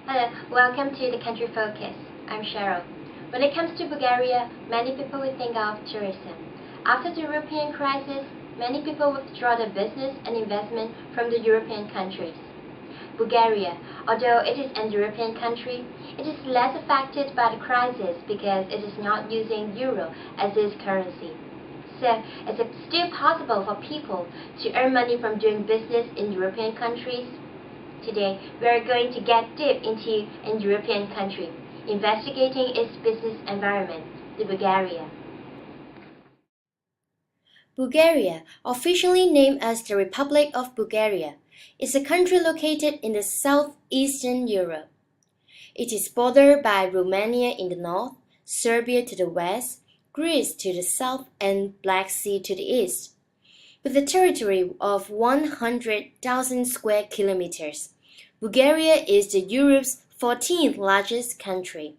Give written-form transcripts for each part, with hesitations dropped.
Hello, welcome to the Country Focus. I'm Cheryl. When it comes to Bulgaria, many people will think of tourism. After the European crisis, many people withdraw their business and investment from the European countries. Bulgaria, although it is an European country, it is less affected by the crisis because it is not using euro as its currency. So, is it still possible for people to earn money from doing business in European countries? Today, we are going to get deep into a European country, investigating its business environment, the Bulgaria. Bulgaria, officially named as the Republic of Bulgaria, is a country located in the southeastern Europe. It is bordered by Romania in the north, Serbia to the west, Greece to the south, and Black Sea to the east. With a territory of 100,000 square kilometers, Bulgaria is the Europe's 14th largest country.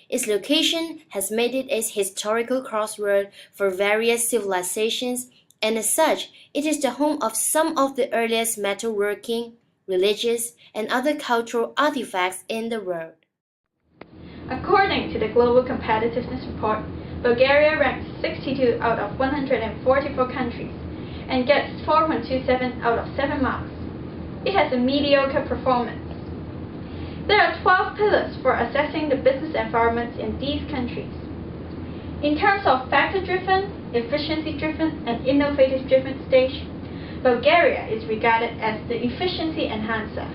Its location has made it a historical crossroad for various civilizations, and as such, it is the home of some of the earliest metalworking, religious, and other cultural artifacts in the world. According to the Global Competitiveness Report, Bulgaria ranks 62 out of 144 countries and gets 4.27 out of 7 marks. It has a mediocre performance. There are 12 pillars for assessing the business environments in these countries. In terms of factor-driven, efficiency-driven, and innovative-driven stage, Bulgaria is regarded as the efficiency enhancer.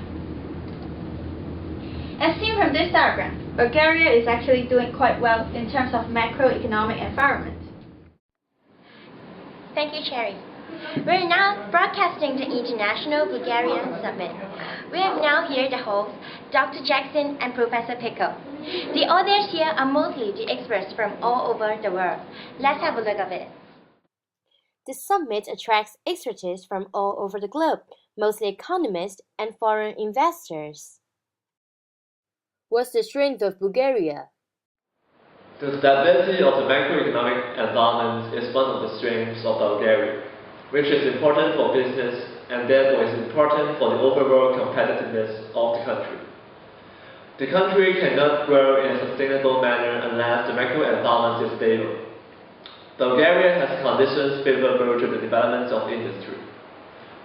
As seen from this diagram, Bulgaria is actually doing quite well in terms of macroeconomic environment. Thank you, Cherry. We're now broadcasting the International Bulgarian Summit. We have now here the hosts, Dr. Jackson and Professor Pickle. The audience here are mostly the experts from all over the world. Let's have a look at it. The summit attracts experts from all over the globe, mostly economists and foreign investors. What's the strength of Bulgaria? The stability of the macroeconomic environment is one of the strengths of Bulgaria, which is important for business and therefore is important for the overall competitiveness of the country. The country cannot grow in a sustainable manner unless the macro environment is stable. Bulgaria has conditions favorable to the development of industry.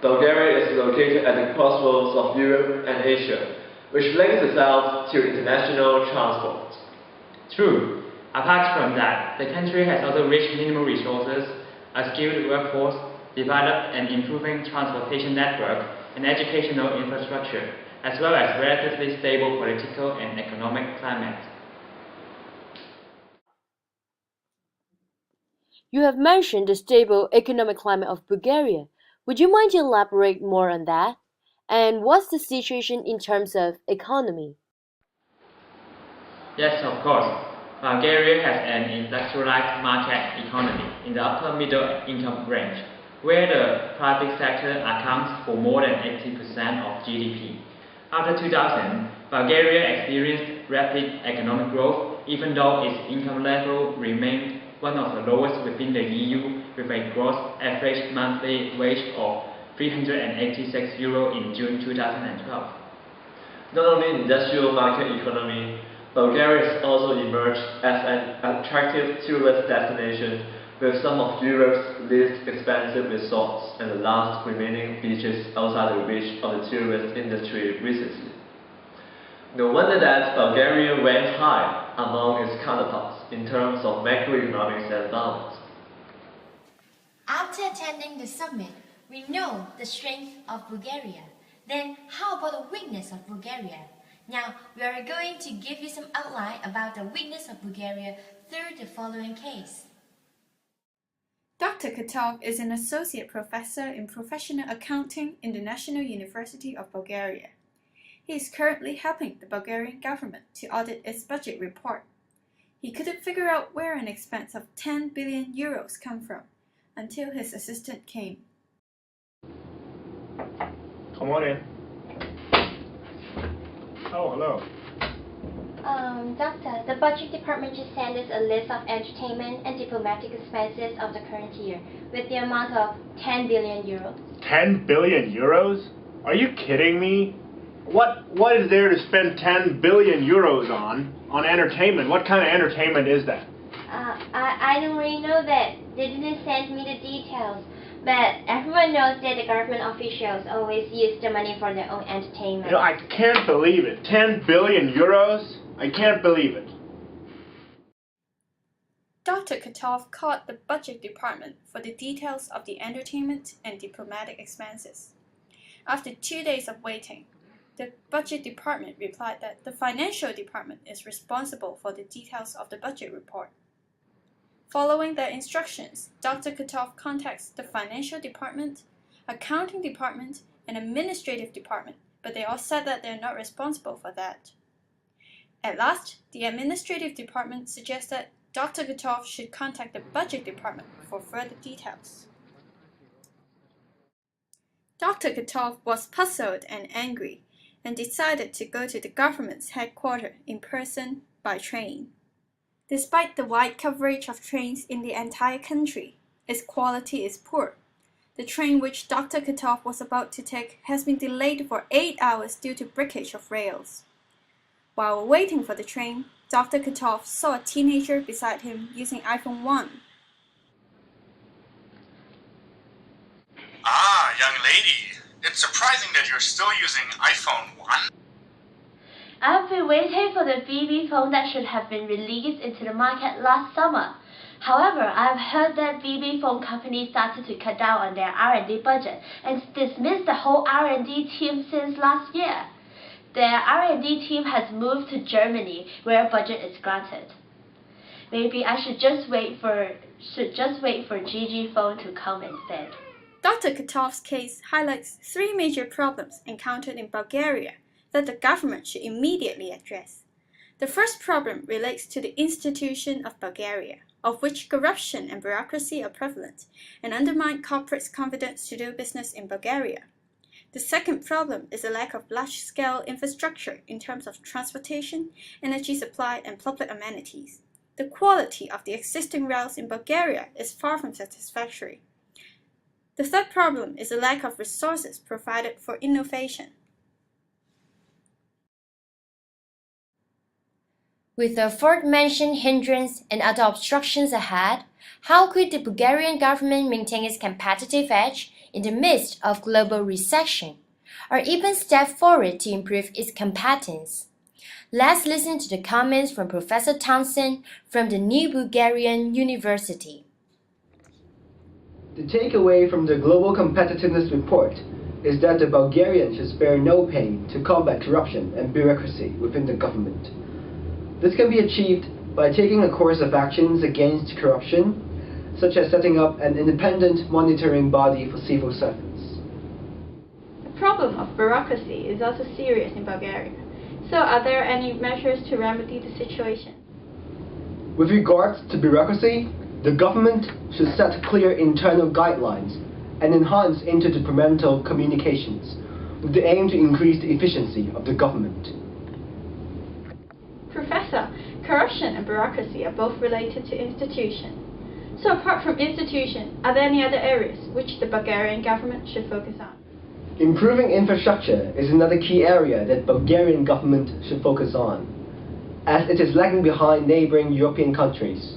Bulgaria is located at the crossroads of Europe and Asia, which links the south to international transport. True. Apart from that, the country has also rich mineral resources, a skilled workforce, developed and improving transportation network, and educational infrastructure, as well as relatively stable political and economic climate. You have mentioned the stable economic climate of Bulgaria. Would you mind to elaborate more on that? And what's the situation in terms of economy? Yes, of course. Bulgaria has an industrialized market economy in the upper middle income range, where the private sector accounts for more than 80% of GDP. After 2000, Bulgaria experienced rapid economic growth, even though its income level remained one of the lowest within the EU, with a gross average monthly wage of €386 in June 2012. Not only industrial market economy, Bulgaria has also emerged as an attractive tourist destination with some of Europe's least expensive resorts and the last remaining beaches outside the reach of the tourist industry recently. No wonder that Bulgaria ranks high among its counterparts in terms of macroeconomic environment. After attending the summit, we know the strength of Bulgaria. Then, how about the weakness of Bulgaria? Now, we are going to give you some outline about the weakness of Bulgaria through the following case. Dr. Katov is an associate professor in professional accounting in the National University of Bulgaria. He is currently helping the Bulgarian government to audit its budget report. He couldn't figure out where an expense of 10 billion euros come from until his assistant came. Come on in. Oh, hello. Doctor, the budget department just sent us a list of entertainment and diplomatic expenses of the current year with the amount of 10 billion euros. 10 billion euros? Are you kidding me? What is there to spend 10 billion euros on entertainment? What kind of entertainment is that? I don't really know that. They didn't send me the details. But everyone knows that the government officials always use the money for their own entertainment. You know, I can't believe it. 10 billion euros? I can't believe it. Dr. Katov called the budget department for the details of the entertainment and diplomatic expenses. After 2 days of waiting, the budget department replied that the financial department is responsible for the details of the budget report. Following their instructions, Dr. Katov contacts the financial department, accounting department, and administrative department, but they all said that they're not responsible for that. At last, the administrative department suggests that Dr. Katov should contact the budget department for further details. Dr. Katov was puzzled and angry and decided to go to the government's headquarters in person by train. Despite the wide coverage of trains in the entire country, its quality is poor. The train which Dr. Katov was about to take has been delayed for 8 hours due to breakage of rails. While waiting for the train, Dr. Katov saw a teenager beside him using iPhone 1. Ah, young lady, it's surprising that you're still using iPhone 1. I've been waiting for the BB phone that should have been released into the market last summer. However, I've heard that BB phone companies started to cut down on their R&D budget and dismissed the whole R&D team since last year. Their R&D team has moved to Germany, where budget is granted. Maybe I should just wait for GG phone to come instead. Dr. Katov's case highlights 3 major problems encountered in Bulgaria that the government should immediately address. The first problem relates to the institution of Bulgaria, of which corruption and bureaucracy are prevalent and undermine corporates' confidence to do business in Bulgaria. The second problem is a lack of large-scale infrastructure in terms of transportation, energy supply, and public amenities. The quality of the existing rails in Bulgaria is far from satisfactory. The third problem is a lack of resources provided for innovation. With the aforementioned hindrance and other obstructions ahead, how could the Bulgarian government maintain its competitive edge in the midst of global recession, or even step forward to improve its competence? Let's listen to the comments from Professor Townsend from the New Bulgarian University. The takeaway from the Global Competitiveness Report is that the Bulgarians should spare no pain to combat corruption and bureaucracy within the government. This can be achieved by taking a course of actions against corruption, such as setting up an independent monitoring body for civil servants. The problem of bureaucracy is also serious in Bulgaria. So are there any measures to remedy the situation? With regards to bureaucracy, the government should set clear internal guidelines and enhance interdepartmental communications with the aim to increase the efficiency of the government. Professor, corruption and bureaucracy are both related to institution. So apart from institution, are there any other areas which the Bulgarian government should focus on? Improving infrastructure is another key area that Bulgarian government should focus on, as it is lagging behind neighboring European countries.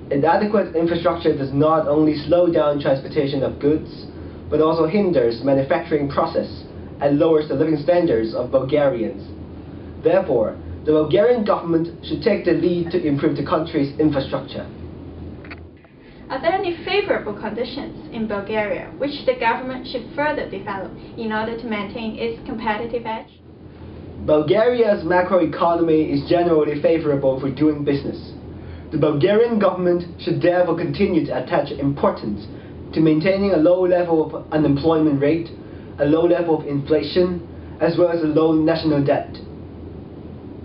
Inadequate infrastructure does not only slow down transportation of goods, but also hinders manufacturing process and lowers the living standards of Bulgarians. Therefore, the Bulgarian government should take the lead to improve the country's infrastructure. Are there any favorable conditions in Bulgaria which the government should further develop in order to maintain its competitive edge? Bulgaria's macroeconomy is generally favorable for doing business. The Bulgarian government should therefore continue to attach importance to maintaining a low level of unemployment rate, a low level of inflation, as well as a low national debt.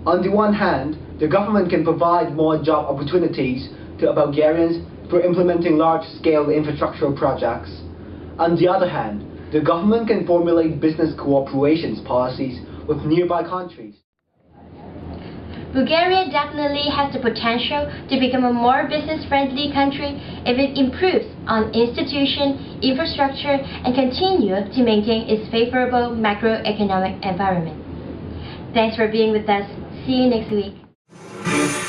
On the one hand, the government can provide more job opportunities to Bulgarians for implementing large-scale infrastructural projects. On the other hand, the government can formulate business cooperation policies with nearby countries. Bulgaria definitely has the potential to become a more business-friendly country if it improves on institution, infrastructure, and continue to maintain its favorable macroeconomic environment. Thanks for being with us. See you next week.